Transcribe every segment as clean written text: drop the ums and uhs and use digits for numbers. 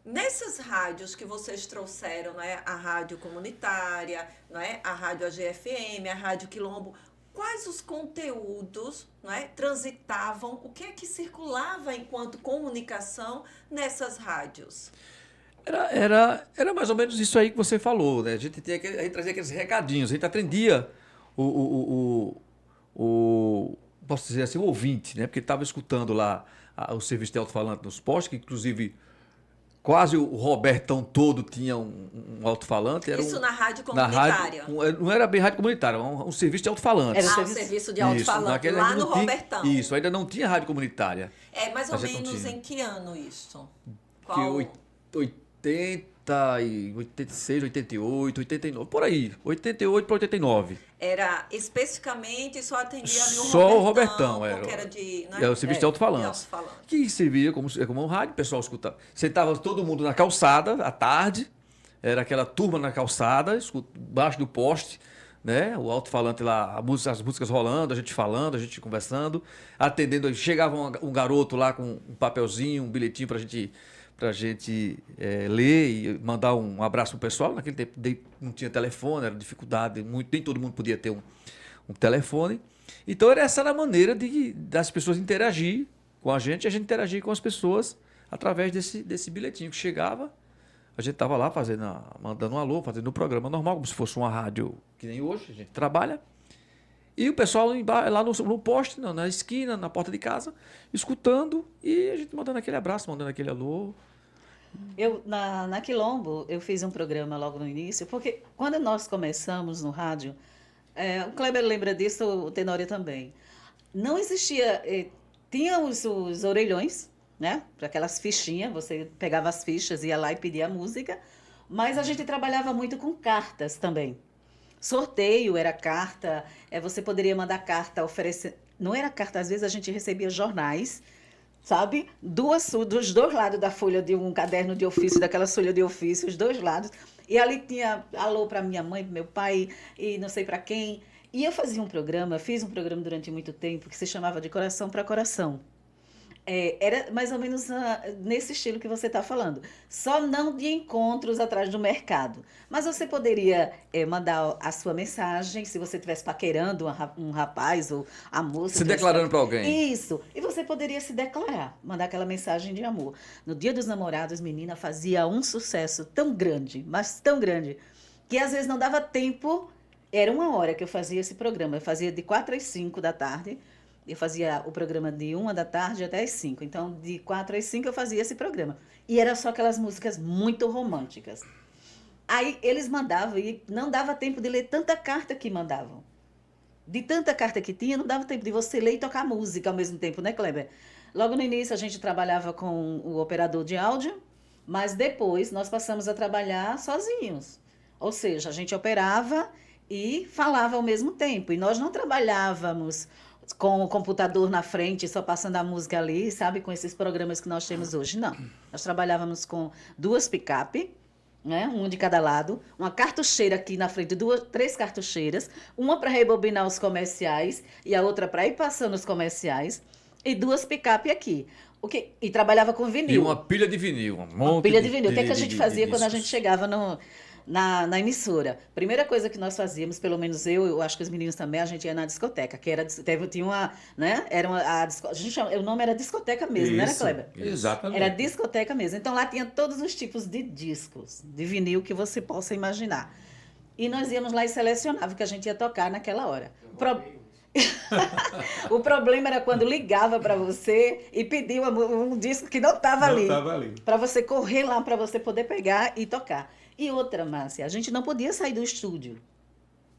Nessas rádios que vocês trouxeram, né, a rádio comunitária, né, a rádio AGFM, a rádio Quilombo, quais os conteúdos, né, transitavam, o que é que circulava enquanto comunicação nessas rádios? Era mais ou menos isso aí que você falou, né? A gente trazia aqueles recadinhos, a gente atendia o, o, posso dizer assim, o ouvinte, né? Porque estava escutando lá o serviço de alto-falante nos postos, que inclusive quase o Robertão todo tinha um alto-falante. Isso na rádio Na comunitária? rádio, não era bem rádio comunitária, era um serviço de alto-falantes. O serviço de alto-falante, lá no Robertão. Isso, ainda não tinha rádio comunitária. Mais ou menos em que ano isso? Que 80 e 86, 88, 89, por aí, 88 para 89. Era especificamente, só atendia ali Só o Robertão, porque era de... Né? Era o serviço de alto-falantes. Que servia como um rádio, o pessoal escutava. Sentava todo mundo na calçada, à tarde, era aquela turma na calçada, embaixo do poste, né? O alto-falante lá, as músicas rolando, a gente falando, a gente conversando, atendendo. Chegava um garoto lá com um papelzinho, um bilhetinho para a gente ler e mandar um abraço pro pessoal. Naquele tempo não tinha telefone, era dificuldade, nem todo mundo podia ter um telefone. Então essa era a maneira das pessoas interagir com a gente interagir com as pessoas através desse bilhetinho que chegava. A gente estava lá mandando um alô, fazendo um programa normal, como se fosse uma rádio que nem hoje, a gente trabalha. E o pessoal lá no poste, na esquina, na porta de casa, escutando e a gente mandando aquele abraço, mandando aquele alô. Na Quilombo, eu fiz um programa logo no início, porque quando nós começamos no rádio, o Kleber lembra disso, o Tenório também. Não existia, tinha os orelhões, né? Para aquelas fichinhas, você pegava as fichas, ia lá e pedia a música, mas a gente trabalhava muito com cartas também. Sorteio era carta, você poderia mandar carta, oferecer. Não era carta, às vezes a gente recebia jornais, sabe? Dos dois lados da folha de um caderno de ofício, daquela folha de ofício, os dois lados. E ali tinha alô para minha mãe, para meu pai, e não sei para quem. E eu fiz um programa durante muito tempo, que se chamava De Coração para Coração. Era mais ou menos nesse estilo que você está falando. Só não de encontros atrás do mercado. Mas você poderia mandar a sua mensagem, se você estivesse paquerando um rapaz ou a moça. Se declarando para alguém. Isso. E você poderia se declarar, mandar aquela mensagem de amor. No Dia dos Namorados, menina, fazia um sucesso tão grande, mas tão grande, que às vezes não dava tempo. Era 1 hora que eu fazia esse programa. Eu fazia de 4 às 5 da tarde. Eu fazia o programa de 1 da tarde até às 5. Então, de 4 às 5 eu fazia esse programa. E era só aquelas músicas muito românticas. Aí eles mandavam e não dava tempo de ler tanta carta que mandavam. De tanta carta que tinha, não dava tempo de você ler e tocar música ao mesmo tempo, né, Kleber? Logo no início a gente trabalhava com o operador de áudio, mas depois nós passamos a trabalhar sozinhos. Ou seja, a gente operava e falava ao mesmo tempo. E nós não trabalhávamos com o computador na frente, só passando a música ali, sabe? Com esses programas que nós temos hoje. Não. Nós trabalhávamos com 2 picape, né? Um de cada lado, uma cartucheira aqui na frente, 3 cartucheiras, uma para rebobinar os comerciais e a outra para ir passando os comerciais, e 2 picape aqui. E trabalhava com vinil. E uma pilha de vinil. Uma pilha de vinil. O que é que a gente fazia quando a gente chegava na emissora? Primeira coisa que nós fazíamos, pelo menos eu acho que os meninos também, a gente ia na discoteca, que tinha uma, né? O nome era discoteca mesmo, não era, Kleber? Exatamente. Era discoteca mesmo. Então lá tinha todos os tipos de discos, de vinil que você possa imaginar. E nós íamos lá e selecionava o que a gente ia tocar naquela hora. O problema era quando ligava para você e pedia um disco que não estava ali. Para você correr lá, para você poder pegar e tocar. E outra, Márcia, a gente não podia sair do estúdio.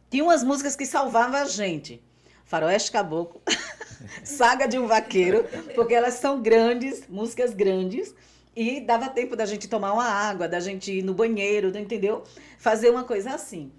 Tinha umas músicas que salvavam a gente. Faroeste Caboclo, Saga de um Vaqueiro, porque elas são grandes, músicas grandes, e dava tempo da gente tomar uma água, da gente ir no banheiro, entendeu? Fazer uma coisa assim.